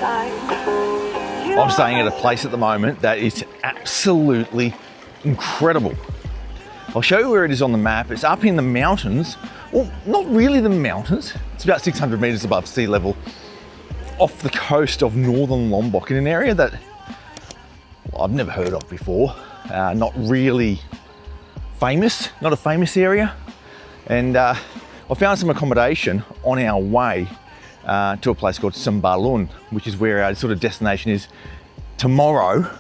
I'm staying at a place at the moment that is absolutely incredible. I'll show you where it is on the map. It's up in the mountains. Well, not really the mountains. It's about 600 meters above sea level off the coast of Northern Lombok in an area that I've never heard of before. Not really famous, not a famous area. And I found some accommodation on our way to a place called Sembalun, which is where our sort of destination is tomorrow.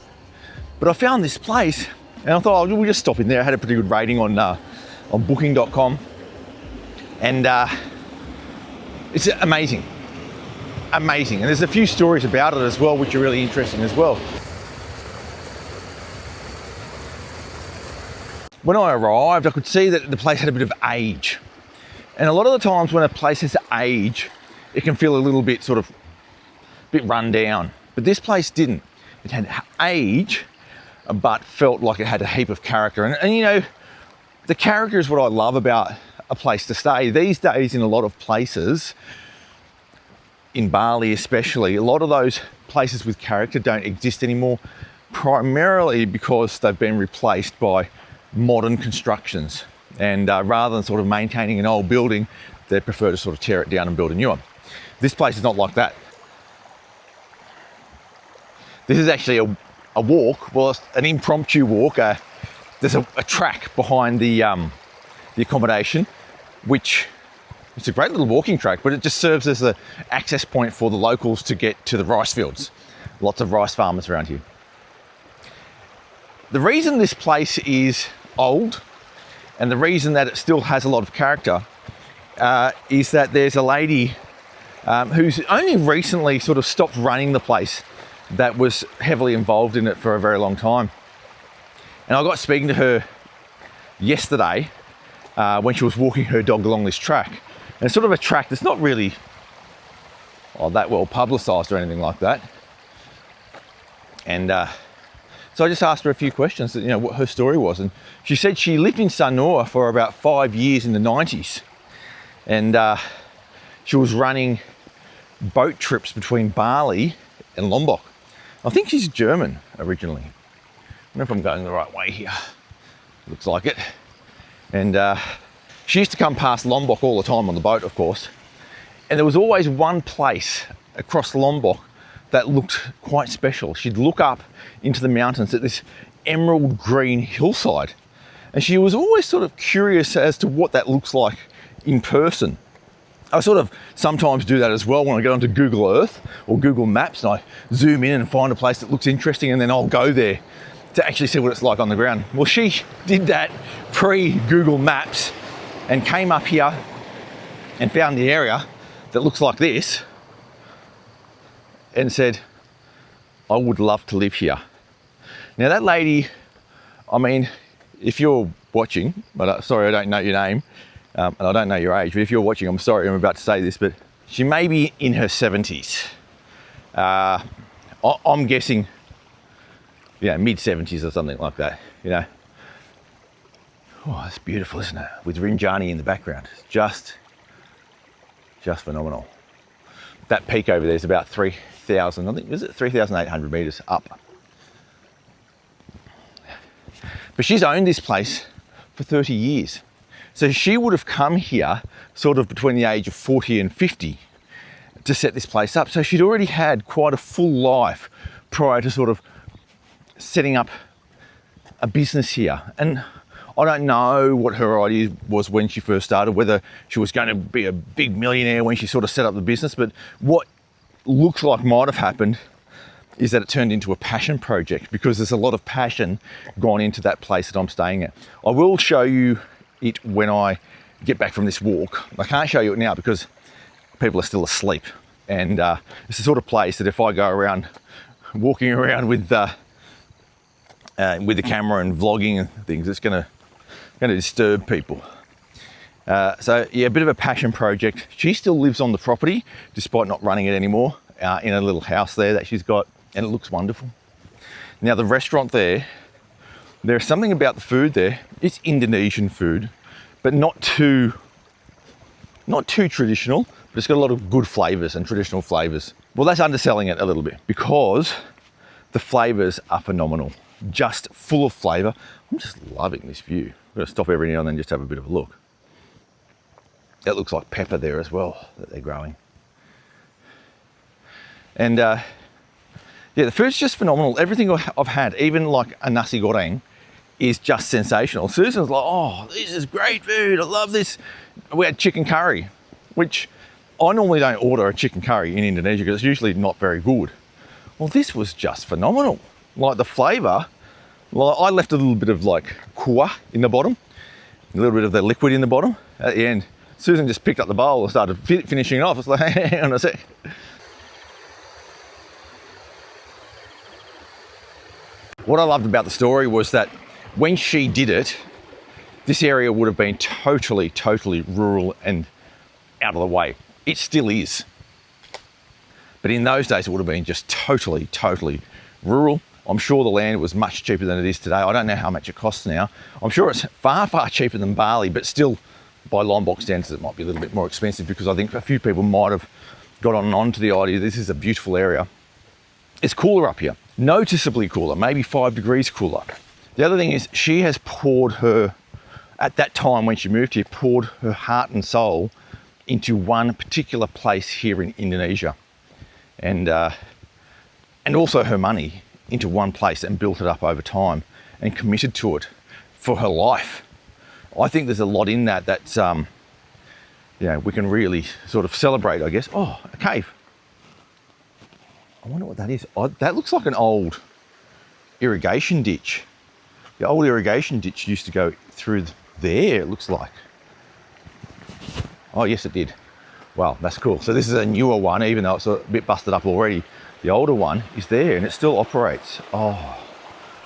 But I found this place and I thought, oh, we'll just stop in there. I had a pretty good rating on booking.com. And it's amazing, amazing. And there's a few stories about it as well, which are really interesting as well. When I arrived, I could see that the place had a bit of age. And a lot of the times when a place has age, it can feel a little bit sort of run down. But this place didn't. It had age, but felt like it had a heap of character. And you know, the character is what I love about a place to stay. These days in a lot of places, in Bali especially, a lot of those places with character don't exist anymore, primarily because they've been replaced by modern constructions. And rather than sort of maintaining an old building, they prefer to sort of tear it down and build a new one. This place is not like that. This is actually a walk, well, an impromptu walk. There's a track behind the accommodation, which it's a great little walking track, but it just serves as an access point for the locals to get to the rice fields. Lots of rice farmers around here. The reason this place is old and the reason that it still has a lot of character is that there's a lady who's only recently sort of stopped running the place that was heavily involved in it for a very long time. And I got speaking to her yesterday when she was walking her dog along this track. And it's sort of a track that's not really that well publicised or anything like that. And so I just asked her a few questions, you know, what her story was. And she said she lived in Sanur for about 5 years in the 90s. And she was running boat trips between Bali and Lombok. I think she's German originally. I don't know if I'm going the right way here. Looks like it. And she used to come past Lombok all the time on the boat, of course. And there was always one place across Lombok that looked quite special. She'd look up into the mountains at this emerald green hillside. And she was always sort of curious as to what that looks like in person. I sort of sometimes do that as well when I get onto Google Earth or Google Maps and I zoom in and find a place that looks interesting and then I'll go there to actually see what it's like on the ground. Well, she did that pre-Google Maps and came up here and found the area that looks like this and said, I would love to live here. Now that lady, I mean, if you're watching, but sorry, I don't know your name, and I don't know your age, but if you're watching, I'm sorry I'm about to say this, but she may be in her 70s. I'm guessing, you know, mid-70s or something like that, you know. Oh, it's beautiful, isn't it? With Rinjani in the background. It's just phenomenal. That peak over there is about 3,000, I think, is it 3,800 meters up. But she's owned this place for 30 years. So she would have come here sort of between the age of 40 and 50 to set this place up. So she'd already had quite a full life prior to sort of setting up a business here. And I don't know what her idea was when she first started, whether she was going to be a big millionaire when she sort of set up the business, but what looks like might have happened is that it turned into a passion project because there's a lot of passion gone into that place that I'm staying at. I will show you it when I get back from this walk. I can't show you it now because people are still asleep. And it's the sort of place that if I go around walking around with the camera and vlogging and things, it's going to disturb people. So yeah, a bit of a passion project. She still lives on the property despite not running it anymore, in a little house there that she's got, and it looks wonderful. Now the restaurant there's something about the food there. It's Indonesian food, but not too traditional, but it's got a lot of good flavors and traditional flavors. Well, that's underselling it a little bit because the flavors are phenomenal, just full of flavor. I'm just loving this view. I'm gonna stop every now and then just have a bit of a look. That looks like pepper there as well that they're growing. And yeah, the food's just phenomenal. Everything I've had, even like a nasi goreng, is just sensational. Susan's like, oh, this is great food, I love this. We had chicken curry, which I normally don't order a chicken curry in Indonesia because it's usually not very good. Well, this was just phenomenal. Like the flavor, well, I left a little bit of like kuah in the bottom, a little bit of the liquid in the bottom. At the end, Susan just picked up the bowl and started finishing it off. It's like, hang on a sec. What I loved about the story was that when she did it, this area would have been totally, totally rural and out of the way. It still is. But in those days, it would have been just totally, totally rural. I'm sure the land was much cheaper than it is today. I don't know how much it costs now. I'm sure it's far, far cheaper than Bali, but still, by Lombok standards, it might be a little bit more expensive because I think a few people might have got on to the idea this is a beautiful area. It's cooler up here, noticeably cooler, maybe 5 degrees cooler. The other thing is she has poured her, at that time when she moved here, poured her heart and soul into one particular place here in Indonesia. And also her money into one place and built it up over time and committed to it for her life. I think there's a lot in that that's, we can really sort of celebrate, I guess. Oh, a cave. I wonder what that is. Oh, that looks like an old irrigation ditch. The old irrigation ditch used to go through there, it looks like. Oh, yes, it did. Wow, that's cool. So this is a newer one, even though it's a bit busted up already. The older one is there and it still operates. Oh, I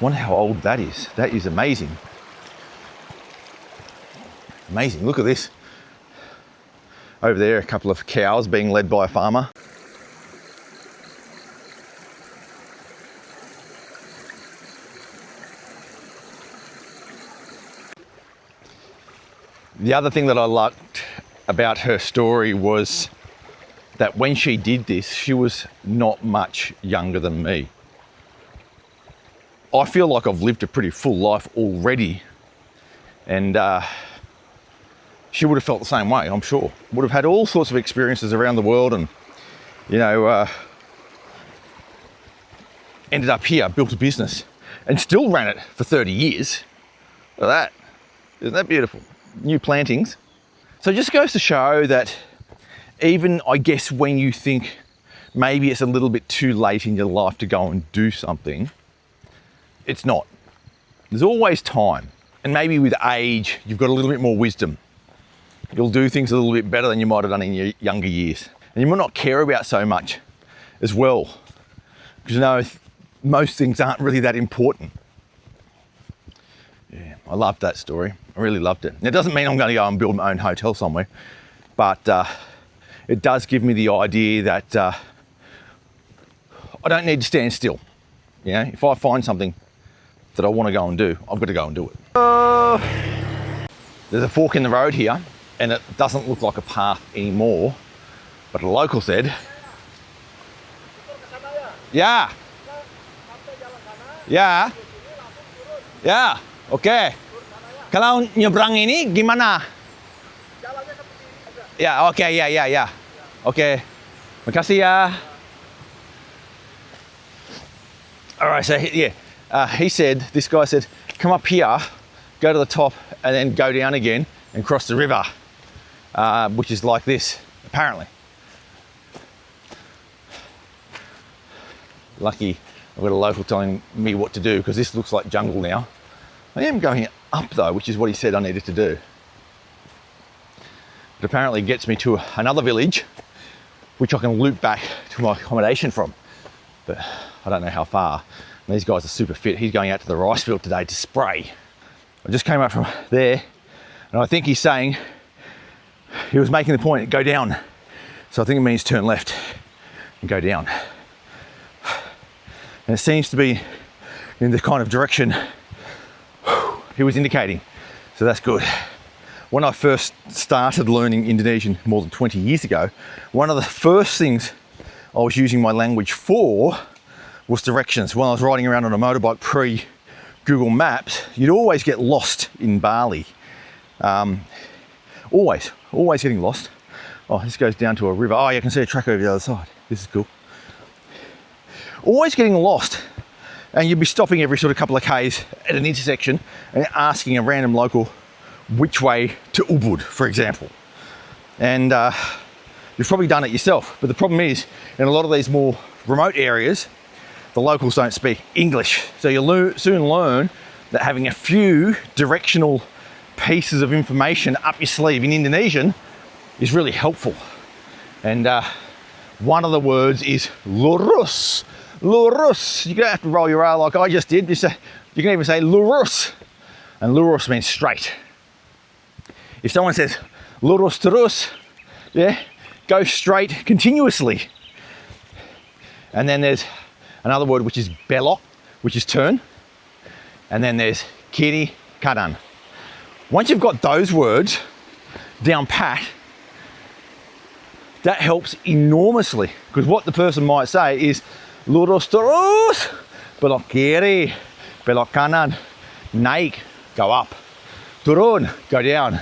wonder how old that is. That is amazing. Amazing, look at this. Over there, a couple of cows being led by a farmer. The other thing that I liked about her story was that when she did this, she was not much younger than me. I feel like I've lived a pretty full life already, and she would have felt the same way, I'm sure. Would have had all sorts of experiences around the world and, ended up here, built a business, and still ran it for 30 years. Look at that. Isn't that beautiful? New plantings. So it just goes to show that even, I guess, when you think maybe it's a little bit too late in your life to go and do something, it's not. There's always time. And maybe with age, you've got a little bit more wisdom. You'll do things a little bit better than you might have done in your younger years. And you might not care about so much as well. Because most things aren't really that important. Yeah, I loved that story. I really loved it. It doesn't mean I'm going to go and build my own hotel somewhere, but it does give me the idea that I don't need to stand still. If I find something that I want to go and do, I've got to go and do it. There's a fork in the road here, and it doesn't look like a path anymore, but a local said, yeah, oke. Kalau nyebrang ini gimana? Ya, oke, ya. Oke. Makasih ya. All right, so he said, this guy said, come up here, go to the top, and then go down again and cross the river, which is like this, apparently. Lucky I've got a local telling me what to do because this looks like jungle now. I am going up though, which is what he said I needed to do. It apparently gets me to another village, which I can loop back to my accommodation from. But I don't know how far. And these guys are super fit. He's going out to the rice field today to spray. I just came up from there, and I think he's saying, he was making the point, go down. So I think it means turn left and go down. And it seems to be in the kind of direction he was indicating. So that's good. When I first started learning Indonesian more than 20 years ago, one of the first things I was using my language for was directions. When I was riding around on a motorbike pre-Google Maps, you'd always get lost in Bali. Always getting lost. Oh, this goes down to a river. Oh, you can see a track over the other side. This is cool. Always getting lost. And you'd be stopping every sort of couple of Ks at an intersection and asking a random local which way to Ubud, for example. And you've probably done it yourself. But the problem is, in a lot of these more remote areas, the locals don't speak English. So you'll soon learn that having a few directional pieces of information up your sleeve in Indonesian is really helpful. And one of the words is lurus. Lurus. You don't have to roll your R like I just did. You can even say lurus. And lurus means straight. If someone says lurus terus, yeah, go straight continuously. And then there's another word which is belok, which is turn. And then there's kiri kanan. Once you've got those words down pat, that helps enormously, because what the person might say is lurus terus, belok kiri, belok kanan, naik, go up, turun, go down.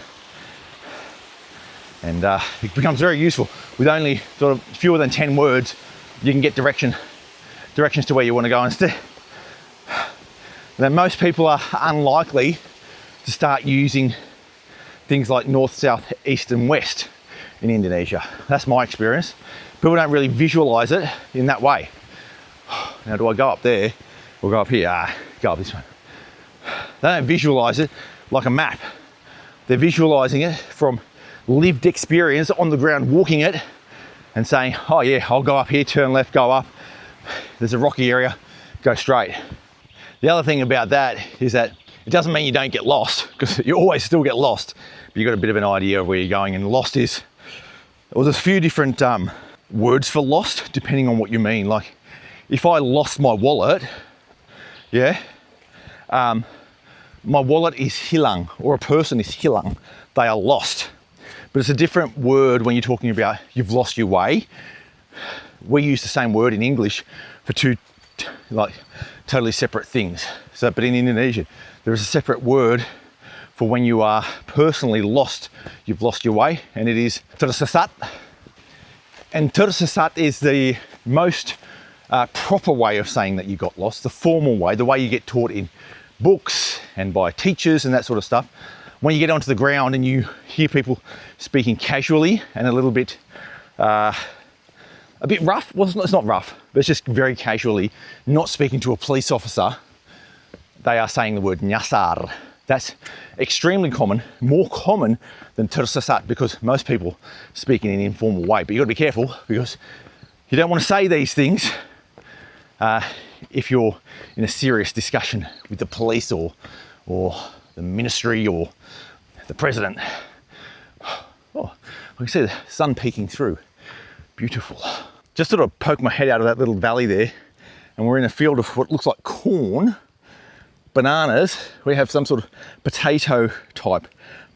And it becomes very useful. With only sort of fewer than 10 words, you can get directions to where you want to go instead. Then most people are unlikely to start using things like north, south, east and west in Indonesia. That's my experience. People don't really visualize it in that way. Now, do I go up there or go up here? Go up this one. They don't visualize it like a map. They're visualizing it from lived experience on the ground, walking it and saying, oh yeah, I'll go up here, turn left, go up. There's a rocky area, go straight. The other thing about that is that it doesn't mean you don't get lost, because you always still get lost, but you've got a bit of an idea of where you're going. And lost is, well, there's a few different words for lost, depending on what you mean. Like if I lost my wallet, yeah, my wallet is hilang, or a person is hilang, they are lost. But it's a different word when you're talking about you've lost your way. We use the same word in English for two like totally separate things. So, but in Indonesian, there is a separate word for when you are personally lost, you've lost your way, and it is tersesat. And tersesat is the most proper way of saying that you got lost, the formal way, the way you get taught in books and by teachers and that sort of stuff. When you get onto the ground and you hear people speaking casually and a little bit rough, well, it's not rough, but it's just very casually, not speaking to a police officer, they are saying the word nyasar. That's extremely common, more common than tersesat, because most people speak in an informal way. But you've got to be careful, because you don't want to say these things if you're in a serious discussion with the police or the ministry or the president. Oh, I can see the sun peeking through. Beautiful. Just sort of poke my head out of that little valley there, and we're in a field of what looks like corn, bananas. We have some sort of potato type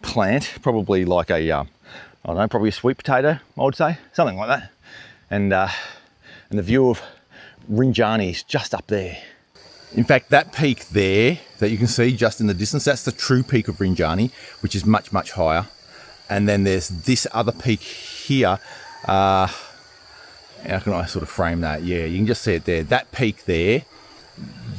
plant, probably like a, I don't know, probably a sweet potato, I would say, something like that. And the view of Rinjani is just up there. In fact, that peak there that you can see just in the distance, that's the true peak of Rinjani, which is much, much higher. And then there's this other peak here. How can I sort of frame that? Yeah, you can just see it there. That peak there,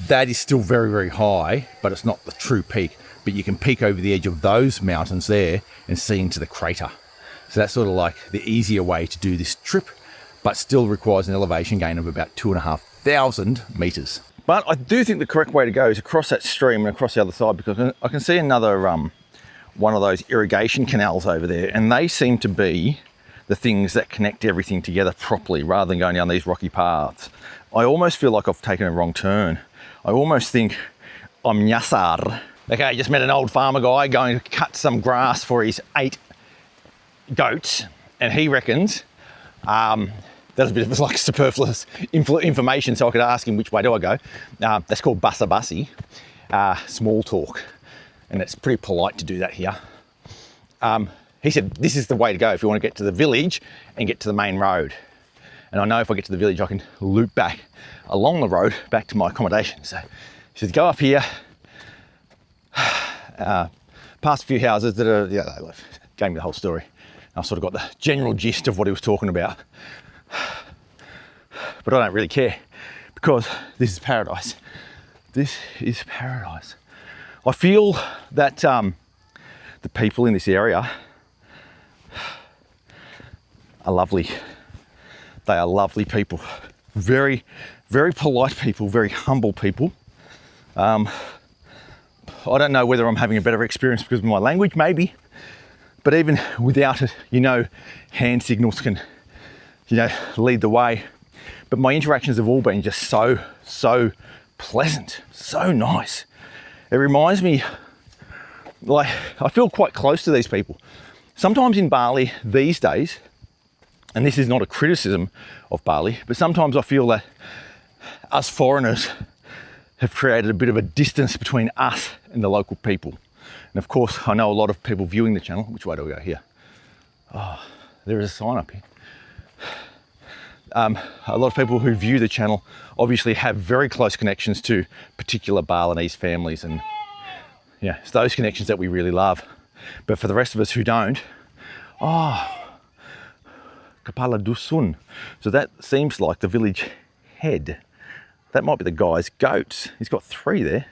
that is still very, very high, but it's not the true peak. But you can peek over the edge of those mountains there and see into the crater. So that's sort of like the easier way to do this trip, but still requires an elevation gain of about 2,500 meters. But I do think the correct way to go is across that stream and across the other side, because I can see another one of those irrigation canals over there, and they seem to be the things that connect everything together properly rather than going down these rocky paths. I almost feel like I've taken a wrong turn. I almost think I'm nyasar. Okay, I just met an old farmer guy going to cut some grass for his 8 goats, and he reckons that was a bit of like superfluous information, so I could ask him which way do I go. That's called basa-basi, small talk, and it's pretty polite to do that here. He said this is the way to go if you want to get to the village and get to the main road. And I know if I get to the village, I can loop back along the road back to my accommodation. So she says, go up here, past a few houses that are, yeah, they gave me the whole story. I sort of got the general gist of what he was talking about. But I don't really care because this is paradise. This is paradise. I feel that the people in this area are lovely. They are lovely people. Very, very polite people, very humble people. I don't know whether I'm having a better experience because of my language, maybe. But even without it, you know, hand signals can, you know, lead the way. But my interactions have all been just so pleasant, so nice. It reminds me, like, I feel quite close to these people. Sometimes in Bali these days, and this is not a criticism of Bali, but sometimes I feel that us foreigners have created a bit of a distance between us and the local people. And of course, I know a lot of people viewing the channel. Which way do we go here? Oh, there is a sign up here. A lot of people who view the channel obviously have very close connections to particular Balinese families, and yeah, it's those connections that we really love. But for the rest of us who don't, Kepala Dusun. So that seems like the village head. That might be the guy's goats. He's got 3 there.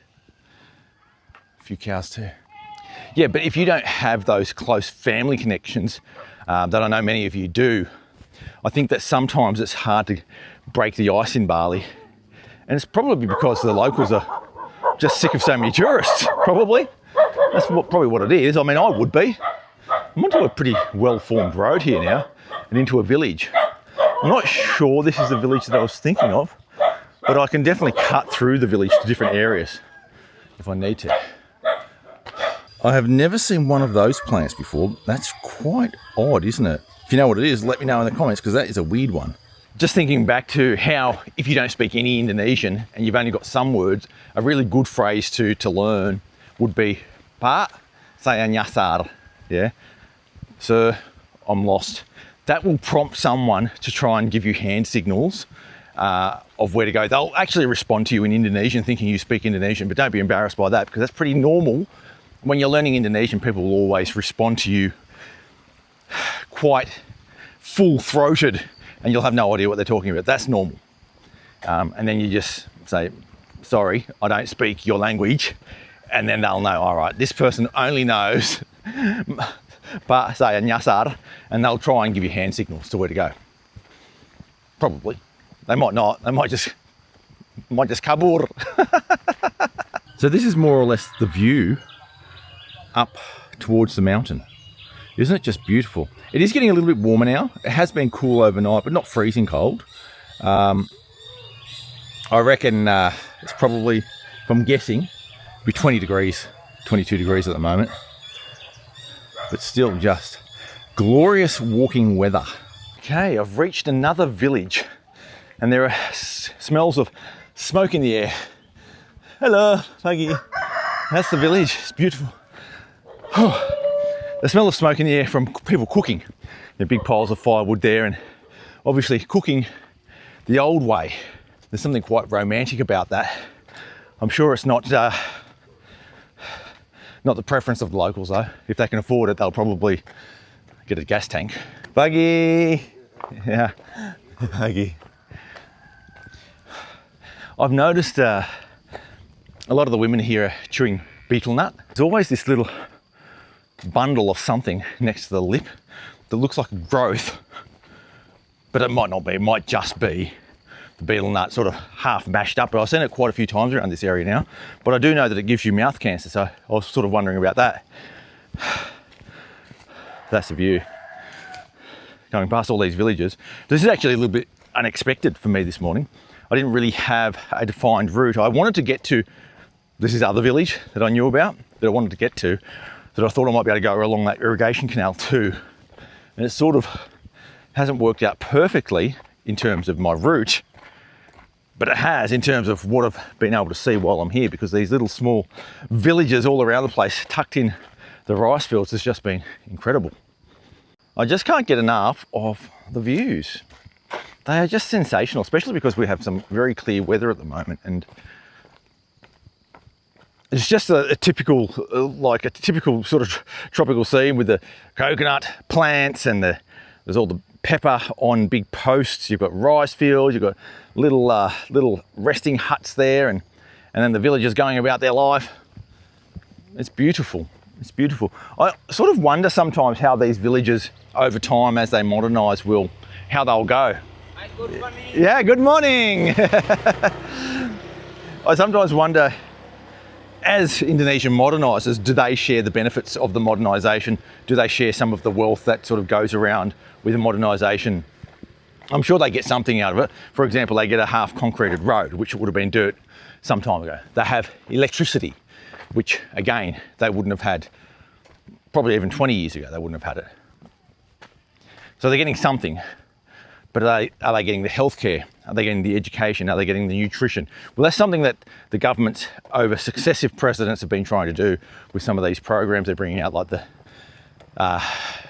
A few cows too. Yeah, but if you don't have those close family connections that I know many of you do, I think that sometimes it's hard to break the ice in Bali. And it's probably because the locals are just sick of so many tourists, probably. That's probably what it is. I mean, I would be. I'm onto a pretty well-formed road here now and into a village. I'm not sure this is the village that I was thinking of, but I can definitely cut through the village to different areas if I need to. I have never seen one of those plants before. That's quite odd, isn't it? If you know what it is, let me know in the comments, because that is a weird one. Just thinking back to how, if you don't speak any Indonesian and you've only got some words, a really good phrase to learn would be, Pak, saya nyasar. Yeah, sir, I'm lost. That will prompt someone to try and give you hand signals of where to go. They'll actually respond to you in Indonesian thinking you speak Indonesian, but don't be embarrassed by that, because that's pretty normal. When you're learning Indonesian, people will always respond to you quite full-throated, and you'll have no idea what they're talking about. That's normal. And then you just say, sorry, I don't speak your language. And then they'll know, all right, this person only knows Pak saya nyasar, and they'll try and give you hand signals to where to go. Probably. They might not. They might just kabur. So this is more or less the view up towards the mountain. Isn't it just beautiful? It is getting a little bit warmer now. It has been cool overnight, but not freezing cold. I reckon it's probably, if I'm guessing, be 20 degrees, 22 degrees at the moment. But still just glorious walking weather. Okay, I've reached another village and there are smells of smoke in the air. Hello, Puggy. That's the village. It's beautiful. The smell of smoke in the air from people cooking. There are big piles of firewood there, and obviously cooking the old way. There's something quite romantic about that. I'm sure it's not the preference of the locals though. If they can afford it, they'll probably get a gas tank. Buggy! Yeah, Buggy. I've noticed a lot of the women here are chewing betel nut. There's always this little bundle of something next to the lip that looks like a growth, but it might not be. It might just be the betel nut sort of half mashed up. But I've seen it quite a few times around this area now. But I do know that it gives you mouth cancer, so I was sort of wondering about that. That's the view. Going past all these villages. This is actually a little bit unexpected for me this morning. I didn't really have a defined route. I wanted to get to this other village that I knew about, that I wanted to get to, that I thought I might be able to go along that irrigation canal too. And it sort of hasn't worked out perfectly in terms of my route, but it has in terms of what I've been able to see while I'm here, because these little small villages all around the place tucked in the rice fields has just been incredible. I just can't get enough of the views. They are just sensational, especially because we have some very clear weather at the moment, and it's just a typical, like a typical sort of tropical scene with the coconut plants and there's all the pepper on big posts. You've got rice fields, you've got little resting huts there, and then the villagers going about their life. It's beautiful. It's beautiful. I sort of wonder sometimes how these villages over time, as they modernise, how they'll go. Hi, good morning. Yeah, good morning. I sometimes wonder, as Indonesia modernises, do they share the benefits of the modernisation? Do they share some of the wealth that sort of goes around with the modernisation? I'm sure they get something out of it. For example, they get a half concreted road, which would have been dirt some time ago. They have electricity, which again, they wouldn't have had, probably even 20 years ago, they wouldn't have had it. So they're getting something, but are they getting the healthcare? Are they getting the education? Are they getting the nutrition? Well, that's something that the governments over successive presidents have been trying to do with some of these programs they're bringing out, like the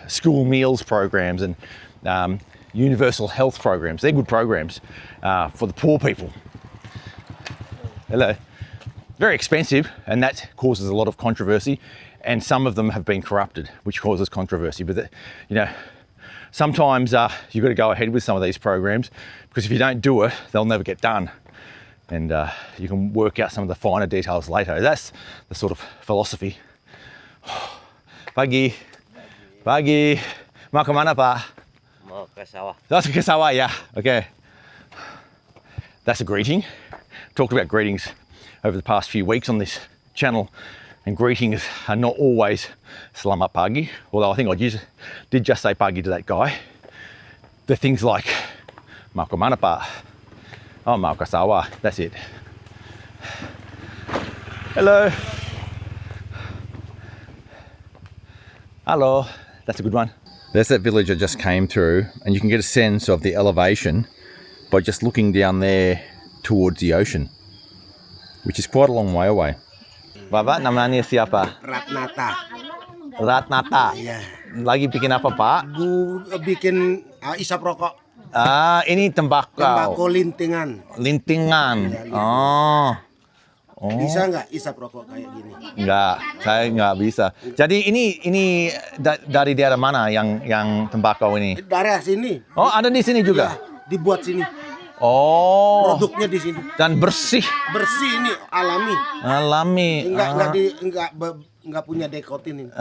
school meals programs and universal health programs. They're good programs for the poor people. Hello. Very expensive, and that causes a lot of controversy, and some of them have been corrupted, which causes controversy. But sometimes you've got to go ahead with some of these programs, because if you don't do it, they'll never get done. And you can work out some of the finer details later. That's the sort of philosophy. Pagi. Pagi. Mau kemana, Pak? Mau ke sawah. That's ke sawah, yeah. Okay. That's a greeting. Talked about greetings over the past few weeks on this channel, and greetings are not always selamat pagi, although I think I did just say pagi to that guy. They're things like mau ke mana, Pak? Oh, mau ke sawah. That's it. Hello. Hello. That's a good one. There's that village I just came through, and you can get a sense of the elevation by just looking down there towards the ocean, which is quite a long way away. Bapak, namanya siapa? Ratnata. Ratnata. Iya. Lagi bikin apa, Pak? Bikin isap rokok. Ini tembakau. Tembakau lintingan. Lintingan. Ya, Oh. Bisa nggak isap rokok kayak gini? Enggak, saya nggak bisa. Jadi ini dari daerah mana yang tembakau ini? Daerah sini. Oh, ada di sini juga? Iya, dibuat sini. Oh. Produknya di sini. Dan bersih. Bersih ini, alami. Alami. Enggak punya dekotin ini.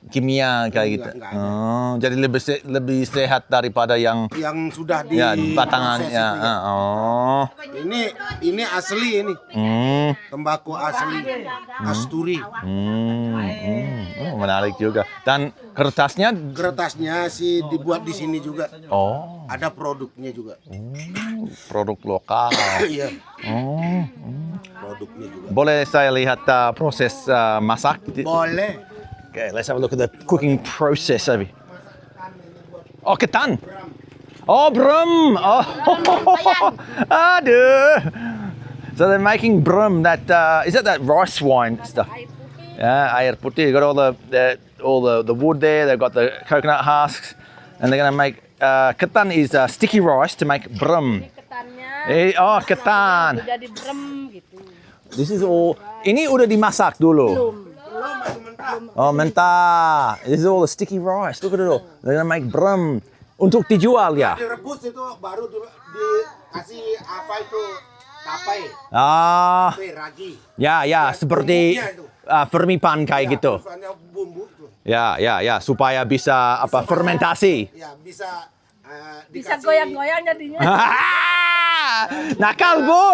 Kimia kayak gitu. Enggak ada. Jadi lebih sehat daripada yang sudah di batangan proses ya. itu ya. Oh. Ini asli ini. Tembakau asli. Kasturi. Menarik juga. Dan kertasnya sih dibuat di sini juga. Oh. Ada produknya juga. Produk lokal. Iya. Oh. Produknya juga. Boleh saya lihat proses masak? Boleh. Okay, let's have a look at the cooking process over here. Oh, ketan. Oh, brum. Oh, aduh. So they're making brum. Is that rice wine stuff? Yeah, air putih. They've got all the wood there. They've got the coconut husks, and they're going to make ketan is sticky rice to make brum. Oh, ketan. Udah di brem gitu. This is all. Ini udah dimasak dulu. Oh, mentah. This is all the sticky rice. Look at it all. They're gonna make brum untuk dijual ya. Direbus itu baru dikasih apa itu tapai. Ragi. Ya, seperti fermipan kayak gitu. Bumbu itu. Ya, supaya bisa fermentasi. Ya, bisa Bisa goyang-goyang jadinya. Nakal, Bu.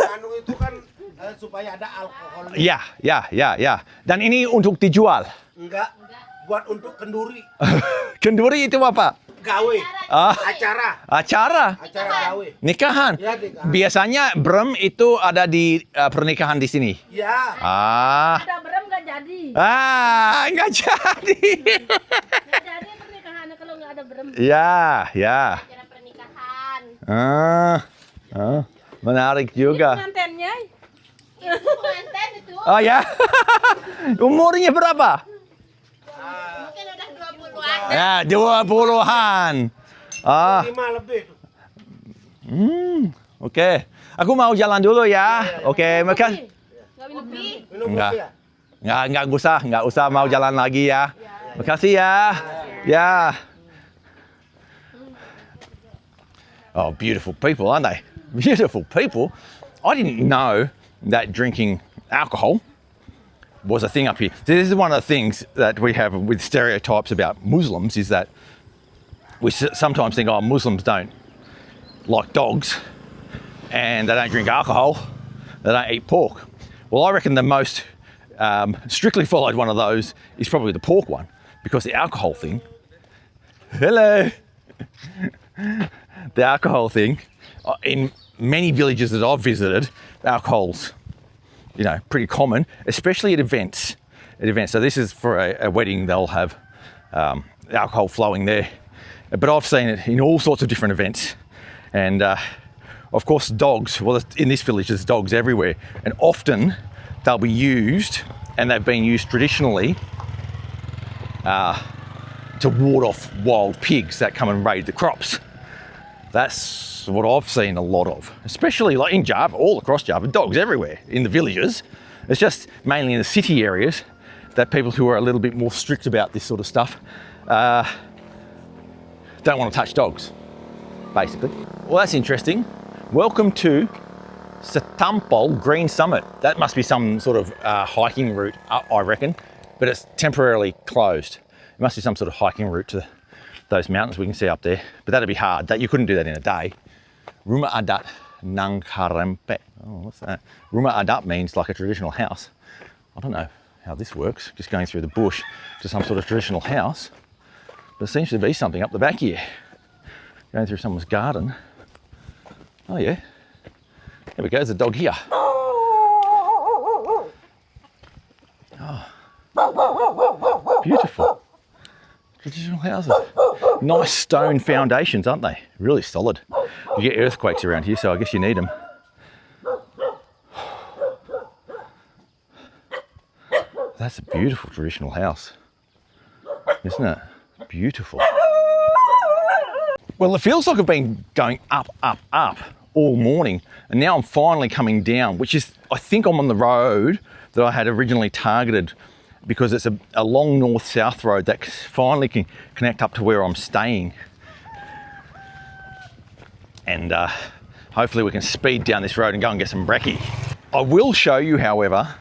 Anu itu kan supaya ada alkoholnya. Ya. Dan ini untuk dijual? Enggak, buat untuk kenduri. Kenduri itu apa? Gawe. Acara gawe. Nikahan. Ya, nikahan. Biasanya brum itu ada di pernikahan di sini. Ya. Ada brem nggak jadi. Nggak jadi. Nggak jadi pernikahannya kalau nggak ada brem. Ya. Acara pernikahan. Menarik juga. Pengantennya. Penganten itu. Oh ya. Umurnya berapa? Mungkin udah 20-an. Ya, 20-an. Ah, 5 lebih tuh. oke. Aku mau jalan dulu ya. Oke, makasih. Nggak lebih. Minum Enggak. kopi ya? Nggak usah mau jalan lagi ya. Makasih ya. Ya. Oh, beautiful people, aren't they? Beautiful people. I didn't know that drinking alcohol was a thing up here. So this is one of the things that we have with stereotypes about Muslims, is that we sometimes think, oh, Muslims don't like dogs and they don't drink alcohol, they don't eat pork. Well, I reckon the most strictly followed one of those is probably the pork one, because the alcohol thing, hello, the alcohol thing, in many villages that I've visited, alcohol's, you know, pretty common, especially at events. So this is for a wedding, they'll have alcohol flowing there. But I've seen it in all sorts of different events. And of course, dogs, well, in this village, there's dogs everywhere. And often they'll be used, and they've been used traditionally, to ward off wild pigs that come and raid the crops. That's what I've seen a lot of, especially like in Java, all across Java, dogs everywhere in the villages. It's just mainly in the city areas that people who are a little bit more strict about this sort of stuff don't want to touch dogs, basically. Well, that's interesting. Welcome to Setampol Green Summit. That must be some sort of hiking route, I reckon, but it's temporarily closed. It must be some sort of hiking route to those mountains we can see up there, but that'd be hard. That you couldn't do that in a day. Rumah adat Nangkarempe. Oh, what's that? Rumah adat means like a traditional house. I don't know how this works, just going through the bush to some sort of traditional house. But there seems to be something up the back here. Going through someone's garden. Oh yeah. There we go, there's a dog here. Oh. Beautiful. Traditional houses. Nice stone foundations, aren't they? Really solid. You get earthquakes around here, so I guess you need them. That's a beautiful traditional house, isn't it? Beautiful. Well, it feels like I've been going up all morning, and now I'm finally coming down, which is, I think I'm on the road that I had originally targeted, because it's a long north-south road that finally can connect up to where I'm staying. And hopefully we can speed down this road and go and get some brekkie. I will show you, however,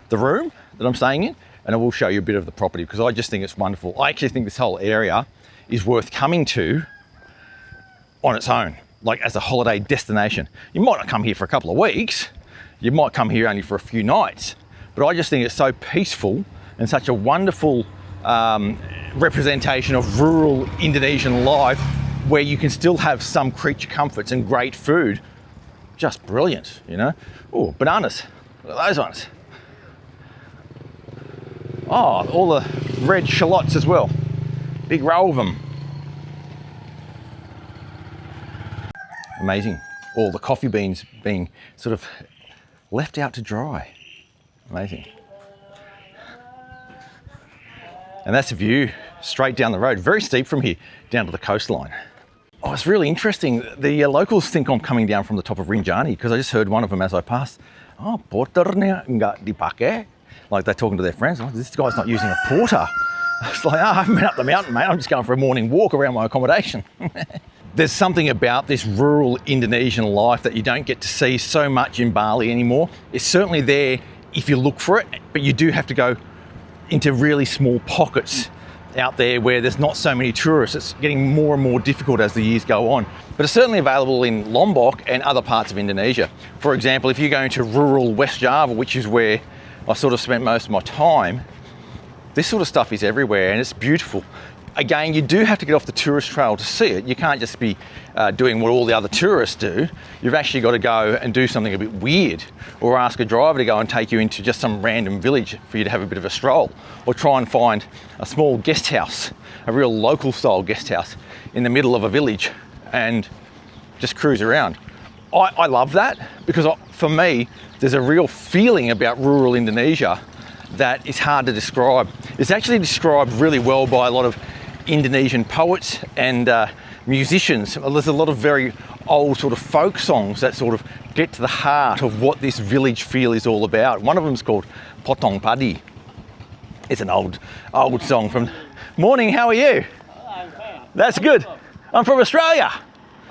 the room that I'm staying in, and I will show you a bit of the property, because I just think it's wonderful. I actually think this whole area is worth coming to on its own, like as a holiday destination. You might not come here for a couple of weeks, you might come here only for a few nights, but I just think it's so peaceful and such a wonderful representation of rural Indonesian life, where you can still have some creature comforts and great food. Just brilliant, you know? Oh, bananas, look at those ones. Oh, all the red shallots as well. Big row of them. Amazing. All the coffee beans being sort of left out to dry. Amazing. And that's a view straight down the road, very steep from here down to the coastline. Oh, it's really interesting. The locals think I'm coming down from the top of Rinjani, because I just heard one of them as I passed. Oh, porternya nggak dipakai. Like they're talking to their friends. Oh, this guy's not using a porter. It's like, oh, I haven't been up the mountain, mate. I'm just going for a morning walk around my accommodation. There's something about this rural Indonesian life that you don't get to see so much in Bali anymore. It's certainly there if you look for it, but you do have to go into really small pockets out there where there's not so many tourists. It's getting more and more difficult as the years go on. But it's certainly available in Lombok and other parts of Indonesia. For example, if you're going to rural West Java, which is where I sort of spent most of my time, this sort of stuff is everywhere and it's beautiful. Again, you do have to get off the tourist trail to see it. You can't just be doing what all the other tourists do. You've actually got to go and do something a bit weird, or ask a driver to go and take you into just some random village for you to have a bit of a stroll, or try and find a small guest house, a real local style guest house in the middle of a village, and just cruise around. I love that, because for me, there's a real feeling about rural Indonesia that is hard to describe. It's actually described really well by a lot of Indonesian poets and musicians. There's a lot of very old sort of folk songs that sort of get to the heart of what this village feel is all about. One of them's called Potong Padi. It's an old song from... Morning, how are you? I'm fine. That's good. I'm from Australia.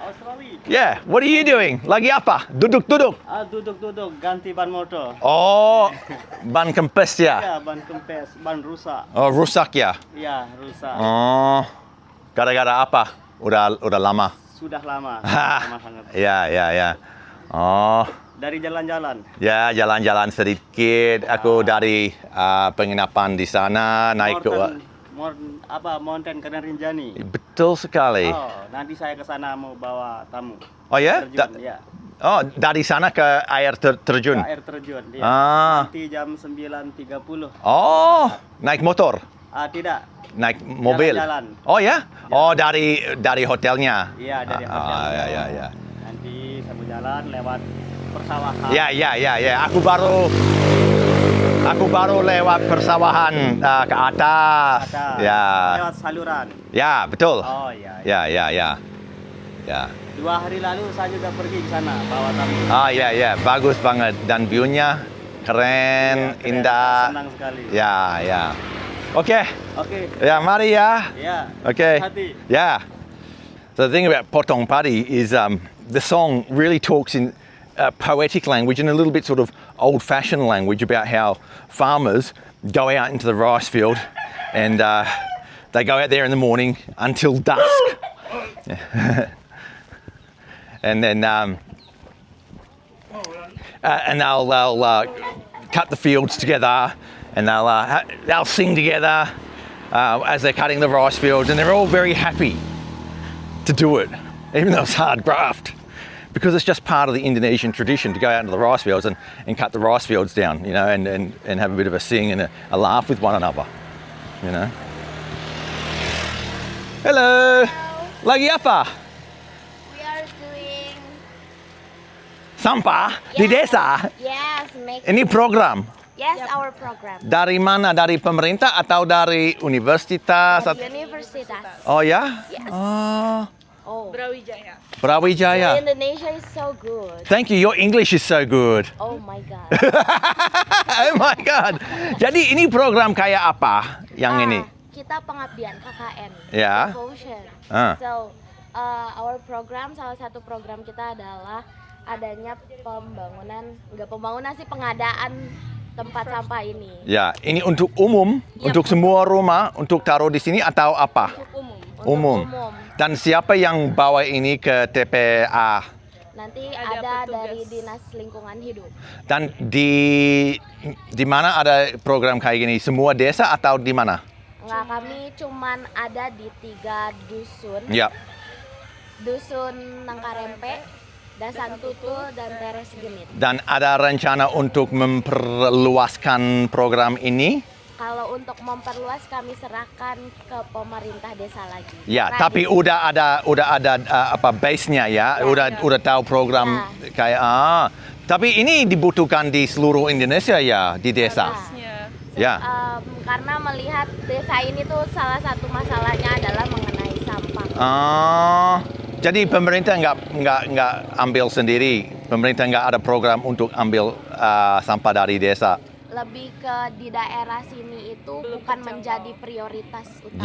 Australia. Yeah, what are you doing? Lagi apa? Duduk-duduk. Duduk-duduk ganti ban motor. Oh, ban kempes ya? Ya, ban kempes, ban rusak. Oh, rusak ya? Ya, rusak. Oh, gara-gara apa? Udah lama? Sudah lama. Hah. Lama sangat. Ya. Oh, Dari jalan-jalan. ya jalan-jalan sedikit. Aku dari penginapan di sana naik ke... Mountain Rinjani. Betul sekali. Oh, nanti saya ke sana mau bawa tamu. Oh ya? Terjun, ya. Oh, dari sana ke air terjun? Ke air terjun, ya. Nanti jam 9.30. Oh, naik motor? Tidak. Naik mobil? Jalan-jalan. Oh ya? Oh, dari hotelnya? Iya, dari hotel. Ya. Nanti saya mau jalan lewat persawahan. Ya. Aku baru lewat persawahan ke atas. Ya. Lewat saluran. Ya, betul. Oh iya. Ya. 2 hari lalu saya juga pergi ke sana bawa tamu. Ya. Bagus banget dan view-nya keren, Keren. indah. Senang sekali. Ya. Oke. Ya, mari ya. Ya. Okay. Hati. Yeah. So the thing about Potong Padi is the song really talks in poetic language and a little bit sort of old-fashioned language about how farmers go out into the rice field and they go out there in the morning until dusk. And then and they'll cut the fields together and they'll sing together as they're cutting the rice fields, and they're all very happy to do it, even though it's hard graft, because it's just part of the Indonesian tradition to go out into the rice fields and cut the rice fields down, you know, and have a bit of a sing and a laugh with one another, you know. Hello. Lagi apa? We are doing Sampah di desa. yes, Ini program. yes, our program. Dari mana? Dari pemerintah atau dari universitas? Universitas. Oh ya? Yes. Oh, Brawijaya. Brawijaya. Indonesia is so good. Thank you. Your English is so good. Oh my god. Oh my God. Jadi ini program kayak apa yang ini? Kita pengabdian KKN. Ya. Devotion. So, our program, salah satu program kita adalah adanya pengadaan tempat sampah ini. Ya, ini untuk umum, untuk semua rumah, untuk taruh di sini atau apa? Untuk Umum. Dan siapa yang bawa ini ke TPA? Nanti ada dari Dinas Lingkungan Hidup. Dan di mana ada program kayak gini? Semua desa atau di mana? Enggak, kami cuman ada di 3 dusun. Ya. Dusun Nangkarempe, Dasan Tutul, dan Teres Genit. Dan ada rencana untuk memperluaskan program ini? Kalau untuk memperluas kami serahkan ke pemerintah desa lagi. Ya, Nah, tapi udah ada apa base-nya ya? Udah tahu program kayak Tapi ini dibutuhkan di seluruh Indonesia ya, di desa. Ya. Karena melihat desa ini tuh salah satu masalahnya adalah mengenai sampah. Jadi pemerintah nggak ambil sendiri. Pemerintah nggak ada program untuk ambil sampah dari desa. Lebih ke di daerah sini itu bukan menjadi prioritas utama.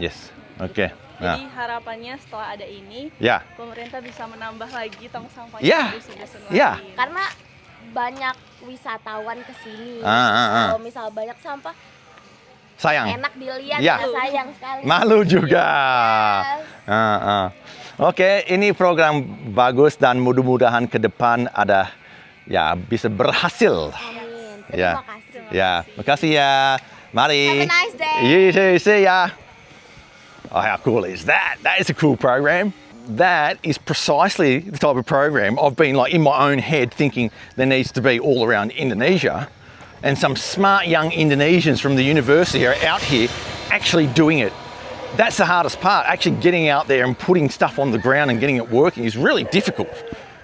Yes. Oke. Jadi harapannya setelah ada ini, pemerintah bisa menambah lagi tong sampahnya di dusun-dusun lain. Karena banyak wisatawan ke sini. Kalau misal banyak sampah, sayang. Enak dilihat, ya. Sayang sekali. Malu juga. Yes. Oke, ini program bagus dan mudah-mudahan ke depan ada bisa berhasil. Amin. Terima kasih. Makasih ya. Mari. Have a nice day. You too. See ya. Oh, how cool is that? That is a cool program. That is precisely the type of program I've been like in my own head thinking there needs to be all around Indonesia, and some smart young Indonesians from the university are out here actually doing it. That's the hardest part. Actually getting out there and putting stuff on the ground and getting it working is really difficult.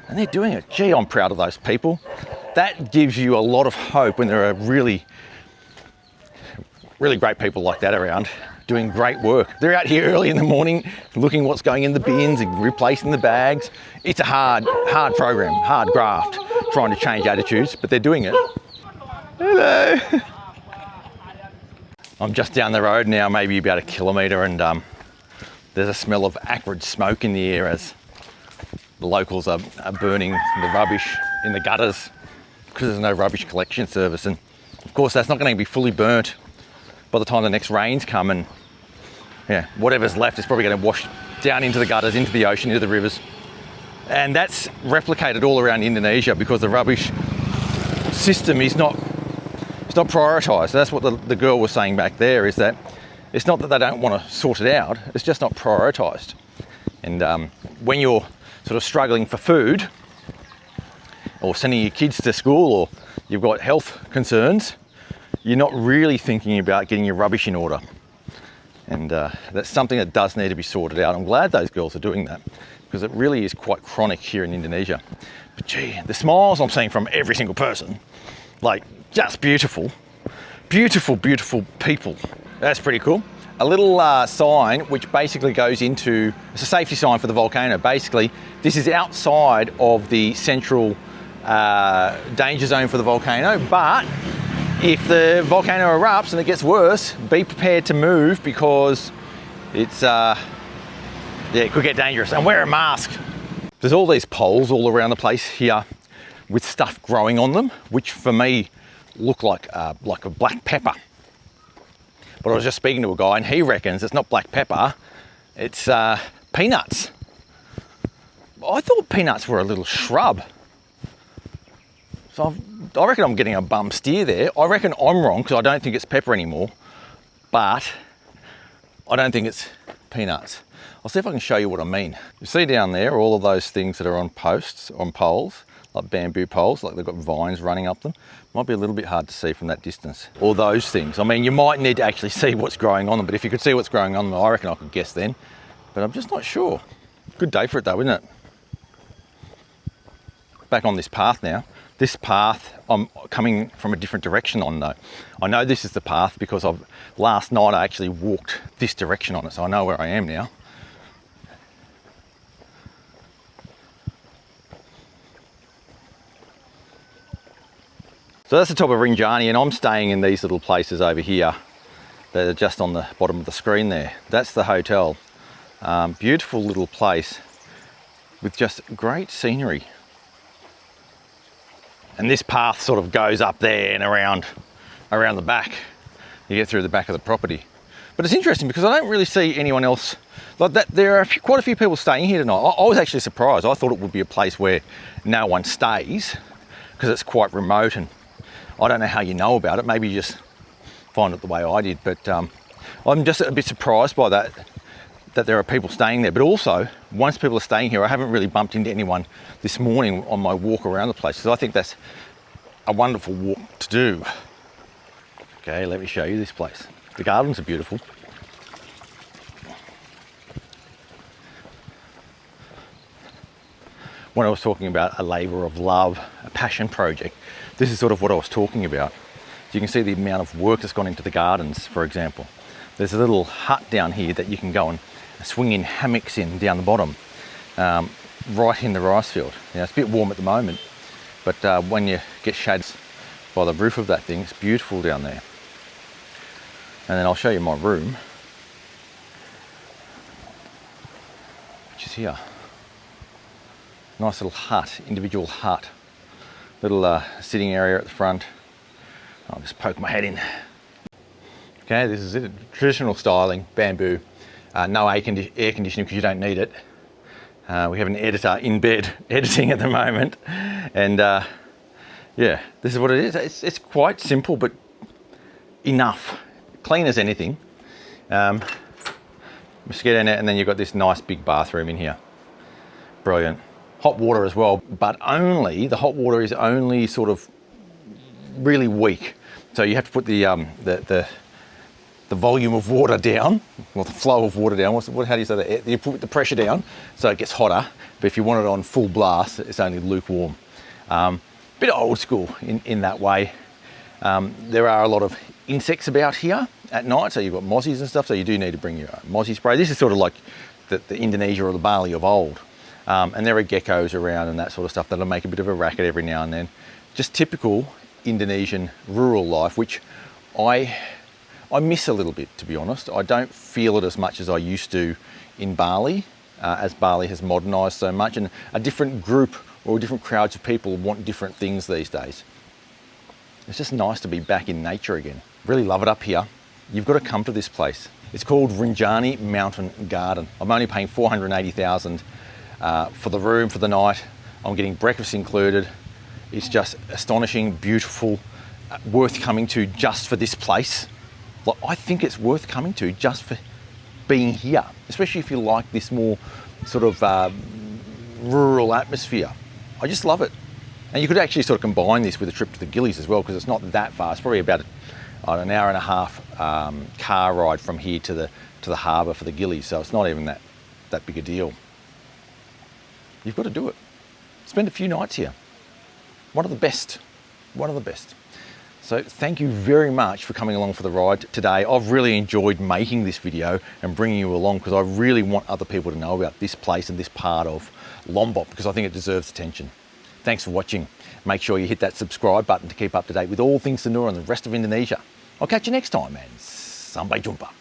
And they're doing it. Gee, I'm proud of those people. That gives you a lot of hope when there are really, really great people like that around doing great work. They're out here early in the morning, looking what's going in the bins and replacing the bags. It's a hard program, hard graft, trying to change attitudes, but they're doing it. Hello. I'm just down the road now, maybe about 1 kilometre, and there's a smell of acrid smoke in the air as the locals are burning the rubbish in the gutters because there's no rubbish collection service. And of course, that's not going to be fully burnt by the time the next rains come, and yeah, whatever's left is probably going to wash down into the gutters, into the ocean, into the rivers. And that's replicated all around Indonesia because the rubbish system is not prioritised. That's what the girl was saying back there, is that it's not that they don't want to sort it out, it's just not prioritised. And when you're sort of struggling for food, or sending your kids to school, or you've got health concerns, you're not really thinking about getting your rubbish in order. And that's something that does need to be sorted out. I'm glad those girls are doing that, because it really is quite chronic here in Indonesia. But gee, the smiles I'm seeing from every single person, like, just beautiful. Beautiful, beautiful people. That's pretty cool. A little sign which basically goes into, it's a safety sign for the volcano. Basically, this is outside of the central danger zone for the volcano, but if the volcano erupts and it gets worse, be prepared to move, because it's, it could get dangerous. And wear a mask. There's all these poles all around the place here with stuff growing on them, which for me look like a black pepper. But I was just speaking to a guy and he reckons it's not black pepper, it's peanuts. I thought peanuts were a little shrub. So I reckon I'm getting a bum steer there. I reckon I'm wrong, because I don't think it's pepper anymore, but I don't think it's peanuts. I'll see if I can show you what I mean. You see down there all of those things that are on posts, on poles, like bamboo poles, like they've got vines running up them. Might be a little bit hard to see from that distance. All those things. I mean, you might need to actually see what's growing on them, but if you could see what's growing on them, I reckon I could guess then. But I'm just not sure. Good day for it though, isn't it? Back on this path now. This path, I'm coming from a different direction on though. I know this is the path because last night I actually walked this direction on it, so I know where I am now. So that's the top of Rinjani, and I'm staying in these little places over here that are just on the bottom of the screen there. That's the hotel. Beautiful little place with just great scenery. And this path sort of goes up there and around the back. You get through the back of the property. But it's interesting because I don't really see anyone else like that. There are quite a few people staying here tonight. I was actually surprised. I thought it would be a place where no one stays because it's quite remote, and I don't know how you know about it. Maybe you just find it the way I did. But I'm just a bit surprised by that there are people staying there. But also, once people are staying here, I haven't really bumped into anyone this morning on my walk around the place, because I think that's a wonderful walk to do. Okay, let me show you this place. The gardens are beautiful. When I was talking about a labour of love, a passion project, this is sort of what I was talking about. So you can see the amount of work that's gone into the gardens, for example. There's a little hut down here that you can go and swing in hammocks in down the bottom, right in the rice field. Now, it's a bit warm at the moment, but when you get shades by the roof of that thing, it's beautiful down there. And then I'll show you my room, which is here. Nice little hut, individual hut. Little sitting area at the front. I'll just poke my head in. Okay, this is it. Traditional styling, bamboo. No air conditioning because you don't need it. We have an editor in bed editing at the moment. And yeah, this is what it is. It's quite simple, but enough. Clean as anything. Mosquito net, and then you've got this nice big bathroom in here. Brilliant. Hot water as well, but the hot water is only sort of really weak. So you have to put the volume of water down, or the flow of water down. How do you say that? You put the pressure down so it gets hotter, but if you want it on full blast, it's only lukewarm. Bit old school in that way. There are a lot of insects about here, at night, so you've got mozzies and stuff, so you do need to bring your mozzie spray. This is sort of like the Indonesia or the Bali of old. And there are geckos around and that sort of stuff that'll make a bit of a racket every now and then. Just typical Indonesian rural life, which I miss a little bit, to be honest. I don't feel it as much as I used to in Bali, as Bali has modernised so much, and a different group or different crowds of people want different things these days. It's just nice to be back in nature again. Really love it up here. You've got to come to this place. It's called Rinjani Mountain Garden. I'm only paying 480,000 for the room for the night. I'm getting breakfast included. It's just astonishing, beautiful, worth coming to just for this place. Like, I think it's worth coming to just for being here, especially if you like this more sort of rural atmosphere. I just love it. And you could actually sort of combine this with a trip to the Gillies as well, because it's not that far. It's probably about an hour and a half car ride from here to the harbour for the Gillies, so it's not even that big a deal. You've got to do it. Spend a few nights here. One of the best. One of the best. So thank you very much for coming along for the ride today. I've really enjoyed making this video and bringing you along, because I really want other people to know about this place and this part of Lombok, because I think it deserves attention. Thanks for watching. Make sure you hit that subscribe button to keep up to date with all things Sanur and the rest of Indonesia. I'll catch you next time, and sampai jumpa.